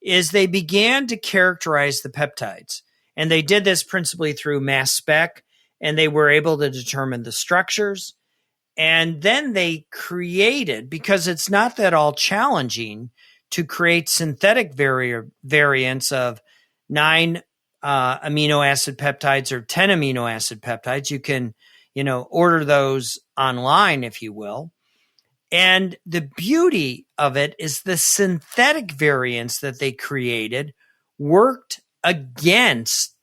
is they began to characterize the peptides. And they did this principally through mass spec, and they were able to determine the structures. And then they created, because it's not that all challenging to create synthetic variants of 9 amino acid peptides or 10 amino acid peptides. You can, order those online, if you will. And the beauty of it is the synthetic variants that they created worked against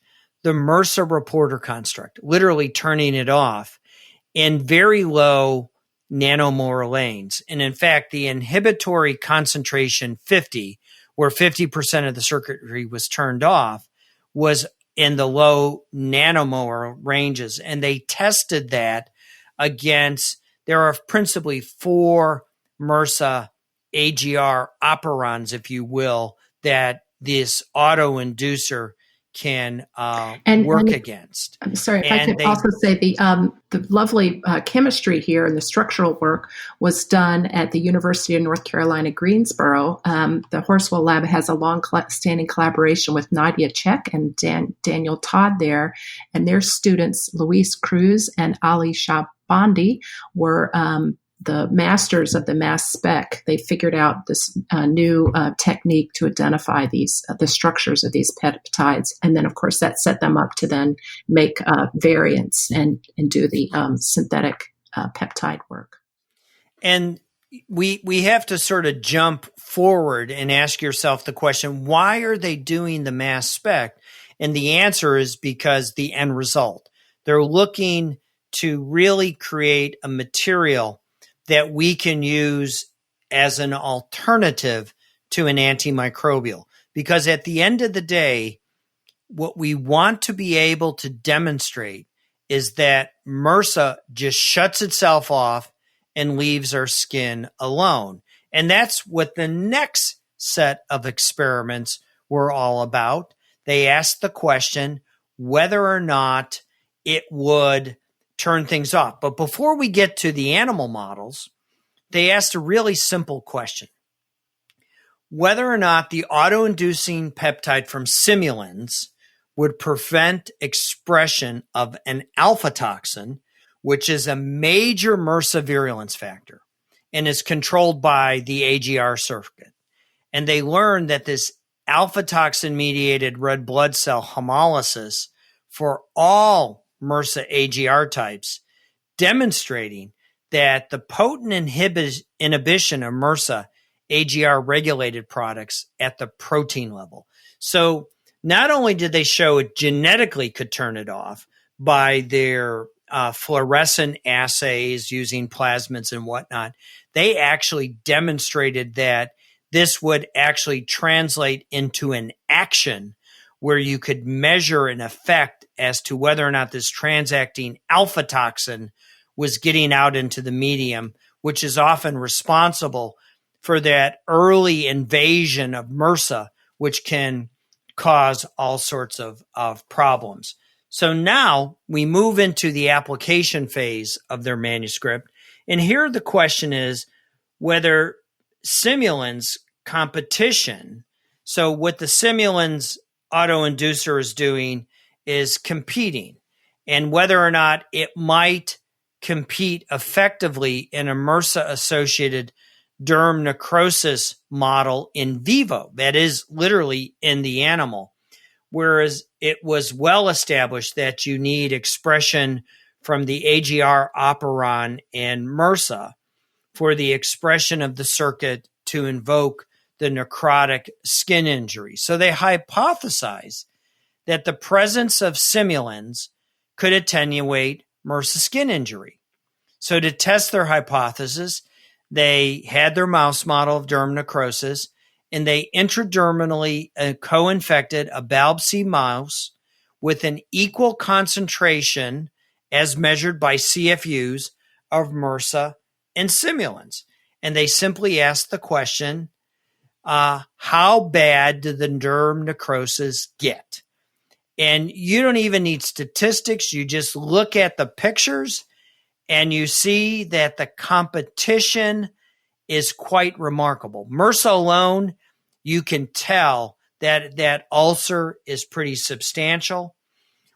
the MRSA reporter construct, literally turning it off in very low nanomolar lanes. And in fact, the inhibitory concentration 50, where 50% of the circuitry was turned off, was in the low nanomolar ranges. And they tested that against, there are principally 4 MRSA AGR operons, if you will, that this autoinducer can work against.
I'm sorry, if I could also say the lovely chemistry here and the structural work was done at the University of North Carolina, Greensboro. The Horswell Lab has a long-standing collaboration with Nadia Chek and Daniel Todd there, and their students, Luis Cruz and Ali Shabandi, were the masters of the mass spec. They figured out this new technique to identify the structures of these peptides. And then, of course, that set them up to then make variants and do the synthetic peptide work.
And we have to sort of jump forward and ask yourself the question, why are they doing the mass spec? And the answer is because the end result. They're looking to really create a material that we can use as an alternative to an antimicrobial. Because at the end of the day, what we want to be able to demonstrate is that MRSA just shuts itself off and leaves our skin alone. And that's what the next set of experiments were all about. They asked the question whether or not it would turn things off. But before we get to the animal models, they asked a really simple question: whether or not the auto-inducing peptide from simulins would prevent expression of an alpha toxin, which is a major MRSA virulence factor and is controlled by the AGR circuit. And they learned that this alpha toxin mediated red blood cell hemolysis for all MRSA AGR types, demonstrating that the potent inhibition of MRSA AGR regulated products at the protein level. So not only did they show it genetically could turn it off by their fluorescent assays using plasmids and whatnot, they actually demonstrated that this would actually translate into an action where you could measure an effect as to whether or not this transacting alpha toxin was getting out into the medium, which is often responsible for that early invasion of MRSA, which can cause all sorts of problems. So now we move into the application phase of their manuscript. And here the question is whether simulins competition, so what the simulins autoinducer is doing is competing, and whether or not it might compete effectively in a MRSA-associated derm necrosis model in vivo, that is literally in the animal, whereas it was well established that you need expression from the AGR operon in MRSA for the expression of the circuit to invoke the necrotic skin injury. So they hypothesize that the presence of simulins could attenuate MRSA skin injury. So to test their hypothesis, they had their mouse model of derm necrosis, and they intradermally co-infected a BALB/c mouse with an equal concentration as measured by CFUs of MRSA and simulins. And they simply asked the question, how bad did the derm necrosis get? And you don't even need statistics. You just look at the pictures and you see that the competition is quite remarkable. MRSA alone, you can tell that that ulcer is pretty substantial.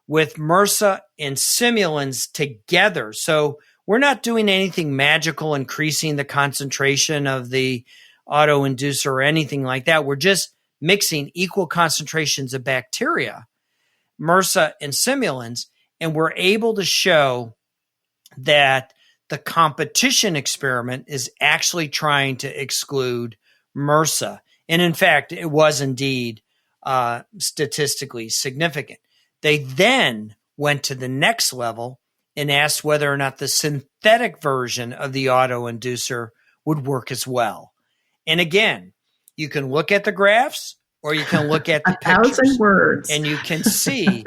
With MRSA and simulins together, so we're not doing anything magical, increasing the concentration of the autoinducer or anything like that. We're just mixing equal concentrations of bacteria, MRSA and simulins, and we're able to show that the competition experiment is actually trying to exclude MRSA. And in fact, it was indeed statistically significant. They then went to the next level and asked whether or not the synthetic version of the autoinducer would work as well. And again, you can look at the graphs or you can look at the pictures.
1,000 words.
And you can see,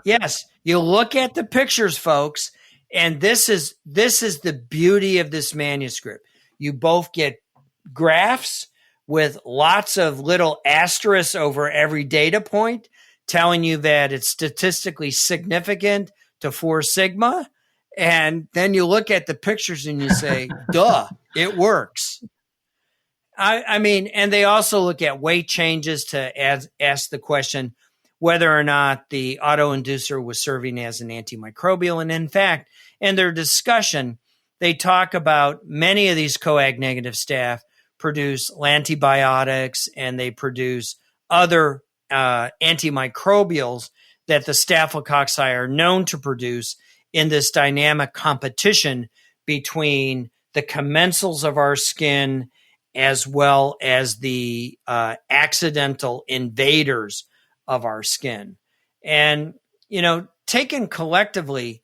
yes, you look at the pictures, folks, and this is the beauty of this manuscript. You both get graphs with lots of little asterisks over every data point, telling you that it's statistically significant to 4 sigma. And then you look at the pictures and you say, duh, it works. I mean, and they also look at weight changes to ask the question whether or not the autoinducer was serving as an antimicrobial. And in fact, in their discussion, they talk about many of these coag-negative staph produce antibiotics and they produce other antimicrobials that the staphylococci are known to produce in this dynamic competition between the commensals of our skin as well as the accidental invaders of our skin. And, you know, taken collectively,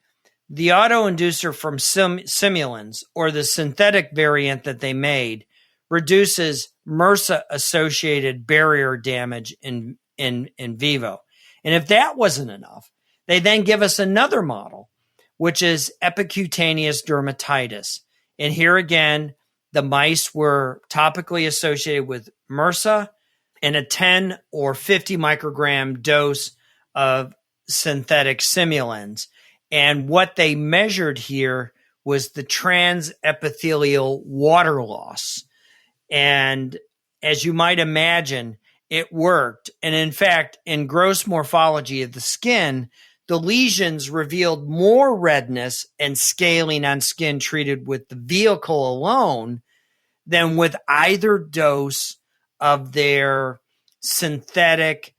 the autoinducer from simulins or the synthetic variant that they made reduces MRSA-associated barrier damage in vivo. And if that wasn't enough, they then give us another model, which is epicutaneous dermatitis. And here again, the mice were topically associated with MRSA and a 10 or 50 microgram dose of synthetic simulins. And what they measured here was the transepithelial water loss. And as you might imagine, it worked. And in fact, in gross morphology of the skin, the lesions revealed more redness and scaling on skin treated with the vehicle alone than with either dose of their synthetic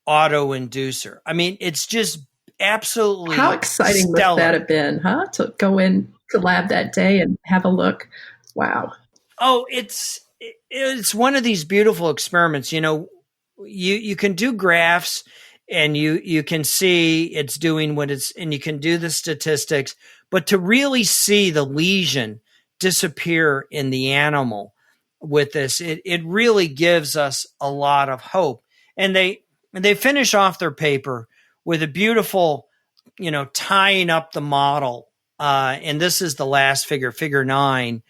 autoinducer. I mean, it's just absolutely
How exciting
stellar.
must that have been, huh? To go in to lab that day and have a look. Wow.
Oh, it's one of these beautiful experiments. You know, you can do graphs and you can see it's doing what it's, and you can do the statistics, but to really see the lesion disappear in the animal with this, it really gives us a lot of hope. And they finish off their paper with a beautiful, you know, tying up the model. And this is the last figure, figure 9,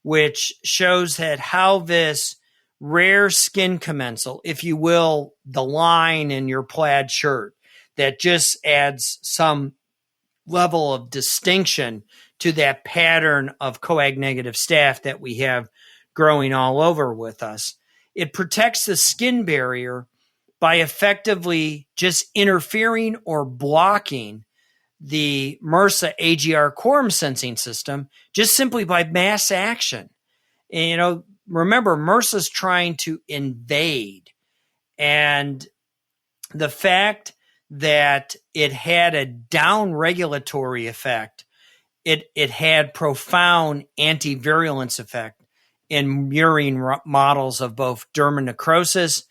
which shows that how this rare skin commensal, if you will, the line in your plaid shirt that just adds some level of distinction to that pattern of coag-negative staph that we have growing all over with us. It protects the skin barrier by effectively just interfering or blocking the MRSA AGR quorum sensing system just simply by mass action. And, you know, remember, MRSA is trying to invade. And the fact that it had a down-regulatory effect, it had profound anti-virulence effect in murine models of both dermonecrosis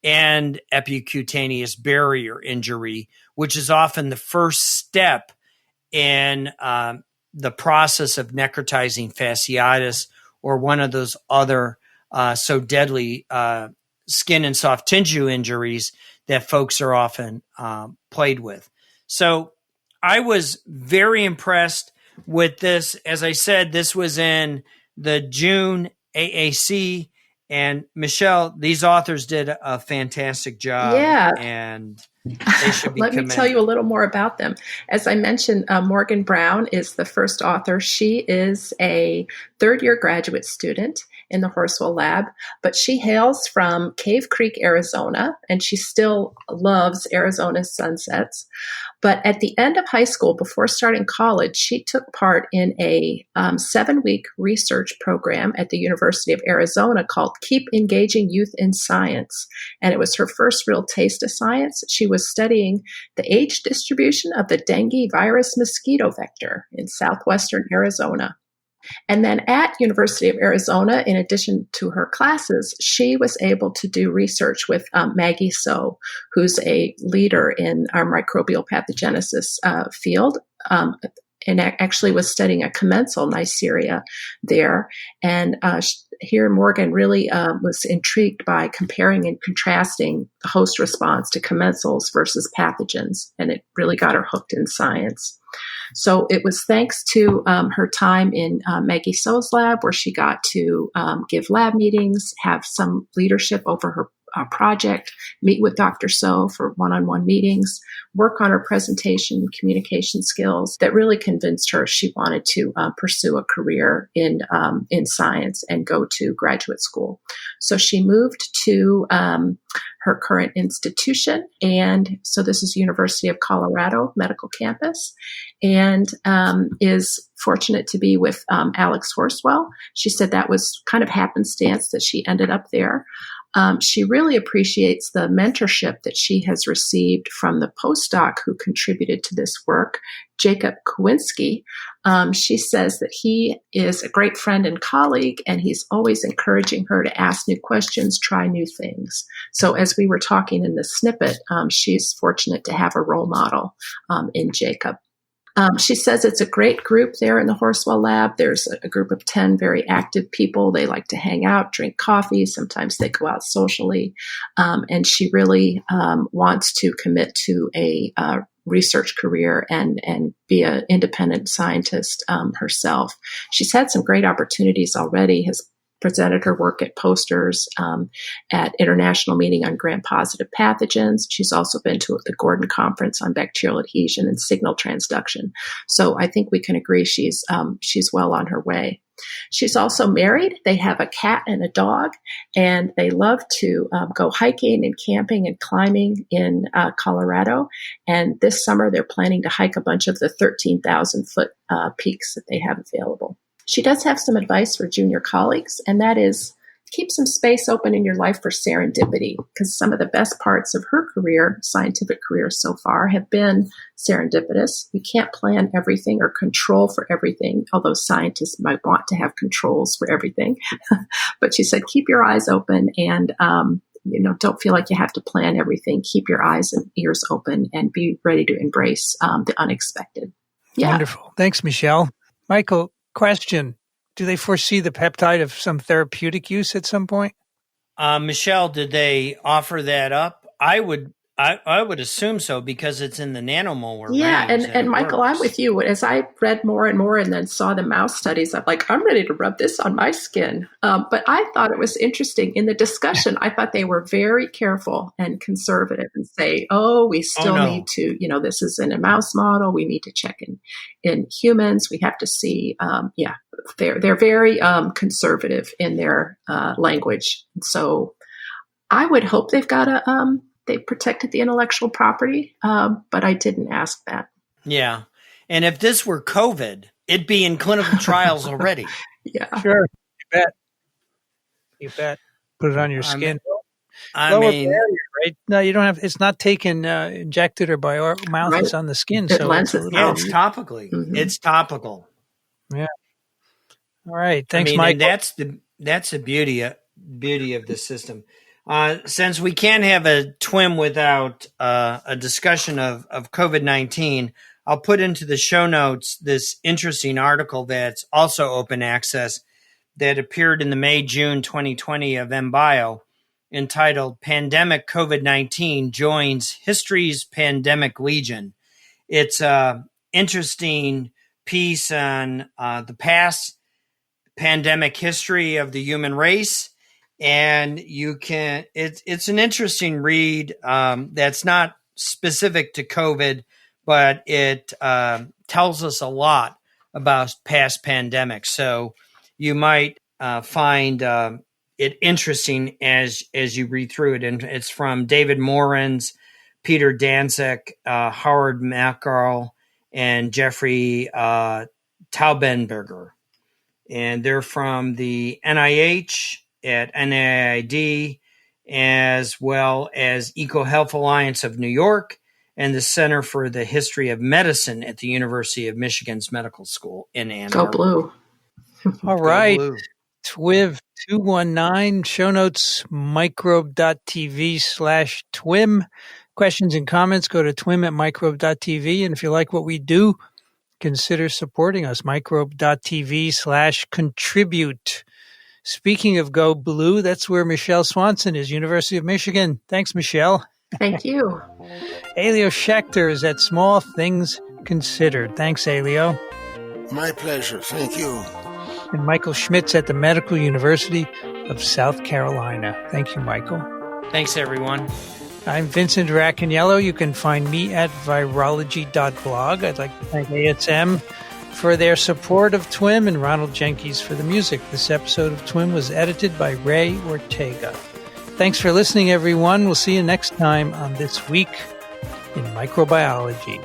and epicutaneous barrier injury, which is often the first step in the process of necrotizing fasciitis or one of those other so deadly skin and soft tissue injuries that folks are often plagued with. So I was very impressed with this. As I said, this was in the June AAC. And Michele, these authors did a fantastic job.
Yeah.
And they should be
Let me tell you a little more about them. As I mentioned, Morgan Brown is the first author. She is a third-year graduate student in the Horswell Lab, but she hails from Cave Creek, Arizona, and she still loves Arizona's sunsets. But at the end of high school, before starting college, she took part in a 7-week research program at the University of Arizona called Keep Engaging Youth in Science. And it was her first real taste of science. She was studying the age distribution of the dengue virus mosquito vector in southwestern Arizona. And then at University of Arizona, in addition to her classes, she was able to do research with Maggie So, who's a leader in our microbial pathogenesis field, and actually was studying a commensal Neisseria there. And here Morgan really was intrigued by comparing and contrasting the host response to commensals versus pathogens, and it really got her hooked in science. So it was thanks to her time in Maggie So's lab, where she got to give lab meetings, have some leadership over her project, meet with Dr. So for one-on-one meetings, work on her presentation, communication skills, that really convinced her she wanted to pursue a career in science and go to graduate school. So she moved to her current institution, and so this is University of Colorado Medical Campus, and is fortunate to be with Alex Horswell. She said that was kind of happenstance that she ended up there. She really appreciates the mentorship that she has received from the postdoc who contributed to this work, Jacob Kowinski. She says that he is a great friend and colleague, and he's always encouraging her to ask new questions, try new things. So as we were talking in the snippet, she's fortunate to have a role model in Jacob. She says it's a great group there in the Horswell Lab. There's a group of 10 very active people. They like to hang out, drink coffee. Sometimes they go out socially. And she really wants to commit to a research career and be an independent scientist herself. She's had some great opportunities already, has presented her work at posters at International Meeting on Gram-Positive Pathogens. She's also been to the Gordon Conference on Bacterial Adhesion and Signal Transduction. So I think we can agree she's well on her way. She's also married. They have a cat and a dog, and they love to go hiking and camping and climbing in Colorado. And this summer, they're planning to hike a bunch of the 13,000-foot peaks that they have available. She does have some advice for junior colleagues, and that is keep some space open in your life for serendipity, because some of the best parts of her career, scientific career so far, have been serendipitous. You can't plan everything or control for everything, although scientists might want to have controls for everything. But she said, keep your eyes open and don't feel like you have to plan everything. Keep your eyes and ears open and be ready to embrace the unexpected. Yeah.
Wonderful. Thanks, Michele. Michael, question. Do they foresee the peptide of some therapeutic use at some point?
Michele, did they offer that up? I would assume so, because it's in the nanomolar range.
And Michael, I'm with you. As I read more and more and then saw the mouse studies, I'm like, I'm ready to rub this on my skin. But I thought it was interesting. In the discussion, I thought they were very careful and conservative and say, we still need to, this is in a mouse model. We need to check in humans. We have to see, they're very conservative in their language. So I would hope they've got they protected the intellectual property, but I didn't ask that.
Yeah. And if this were COVID, it'd be in clinical trials already.
Yeah.
Sure. You bet. Put it on your skin.
Barrier,
right? No, you don't have, it's not taken, injected or by mouth. Right. It's on the skin.
It's
topically.
Mm-hmm.
It's topical.
Yeah. All right. Thanks, Mike.
And that's the beauty of the system. Since we can't have a TWiM without a discussion of COVID-19, I'll put into the show notes this interesting article that's also open access that appeared in the May-June 2020 of MBio entitled Pandemic COVID-19 Joins History's Pandemic Legion. It's an interesting piece on the past pandemic history of the human race. And it's an interesting read that's not specific to COVID, but it tells us a lot about past pandemics. So you might find it interesting as you read through it. And it's from David Morans, Peter Danzig, Howard Mackarl, and Jeffrey Taubenberger. And they're from the NIH at NIAID, as well as EcoHealth Alliance of New York and the Center for the History of Medicine at the University of Michigan's Medical School in Ann Arbor.
Go blue.
All right. TWiV 219, show notes, microbe.tv/TWiM. Questions and comments, go to twim@microbe.tv. And if you like what we do, consider supporting us, microbe.tv/contribute. Speaking of Go Blue, that's where Michele Swanson is, University of Michigan. Thanks, Michele.
Thank you.
Elio Schaechter is at Small Things Considered. Thanks, Elio.
My pleasure. Thank you.
And Michael Schmidt's at the Medical University of South Carolina. Thank you, Michael.
Thanks, everyone.
I'm Vincent Racaniello. You can find me at virology.blog. I'd like to thank ASM for their support of TWiM and Ronald Jenkins for the music. This episode of TWiM was edited by Ray Ortega. Thanks for listening, everyone. We'll see you next time on This Week in Microbiology.